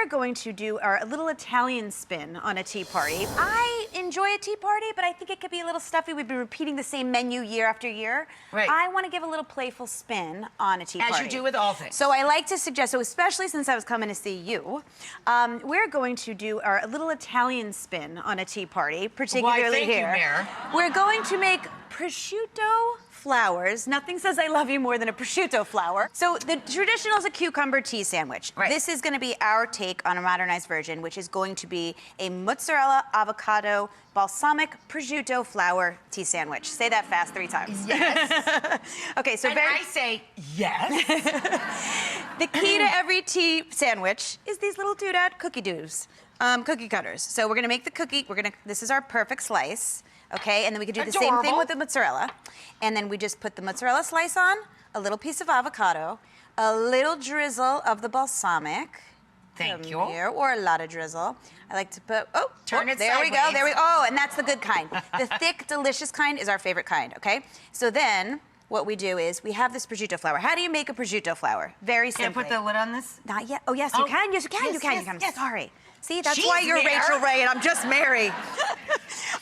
we're going to do our little Italian spin on a tea party. I enjoy a tea party, but I think it could be a little stuffy. We'd be repeating the same menu year after year. Right. I want to give a little playful spin on a tea party. As you do with all things. So I like to suggest, so especially since I was coming to see you, we're going to do our little Italian spin on a tea party, particularly thank here. you, Mayor. We're going to make prosciutto flowers. Nothing says I love you more than a prosciutto flower. So the traditional is a cucumber tea sandwich. Right. This is going to be our take on a modernized version, which is going to be a mozzarella, avocado, balsamic prosciutto flour tea sandwich. Say that fast 3 times. Yes. Okay, so And I say yes. the key to every tea sandwich is these little doodad cookie doos, cookie cutters. So we're gonna make the cookie. This is our perfect slice. Okay, and then we can do the same thing with the mozzarella. And then we just put the mozzarella slice on, a little piece of avocado, a little drizzle of the balsamic. Thank you. Here, or a lot of drizzle. I like to put, Turn it there we go, sideways. there we go. Oh, and that's the good kind. The thick, delicious kind is our favorite kind, okay? So then, what we do is, we have this prosciutto flour. How do you make a prosciutto flour? Very Can I simply. put the lid on this? Not yet. Oh, yes, you can. Yes, you can. Yes, you can. yes, you can. yes. Sorry. See, that's She's why you're Mayor. Rachel Ray and I'm just Mary.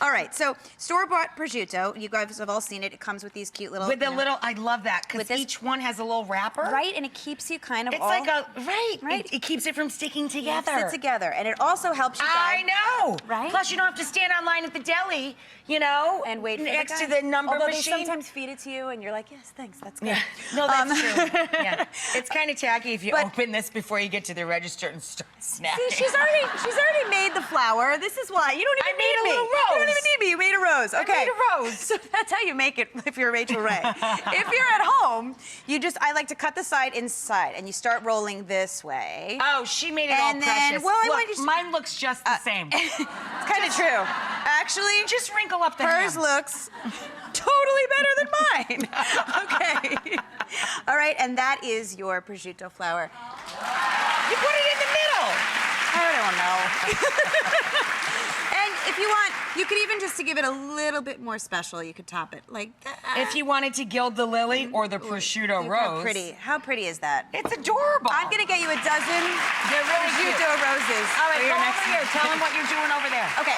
All right, so store-bought prosciutto. You guys have all seen it. It comes with these cute little... With the little, I love that, because each one has a little wrapper. Right, and it keeps you kind of It's like a, right. Right. It keeps it from sticking together. Sit together, and it also helps you I know. Right? Plus, you don't have to stand online at the deli, you know, and wait for next the to guy. the number Although machine. they sometimes feed it to you, and you're like, yes, thanks, that's good. Yeah. No, that's true. Yeah. It's kind of tacky if you open this before you get to the register and start snacking. See, she's already made the flour. This is why. You don't even need me. made a little rose. You don't even need me. You made a rose. Okay. I made a rose. So that's how you make it if you're Rachel Ray. If you're at home, I like to cut the side inside, and you start rolling this way. Oh, she made it all And then, precious. well, I Look, wanted to- mine looks just the same. It's kind of true. Actually, Just wrinkle up the hers hem. looks totally better than mine. Okay. All right, and that is your prosciutto flour. You put it in the middle. I don't know. And if you want, you could even just to give it a little bit more special, you could top it like that. If you wanted to gild the lily or the prosciutto Look rose. How pretty is that? It's adorable. I'm gonna get you a dozen They're really cute. prosciutto roses. All right, for your go next over here. Tell them what you're doing over there. Okay.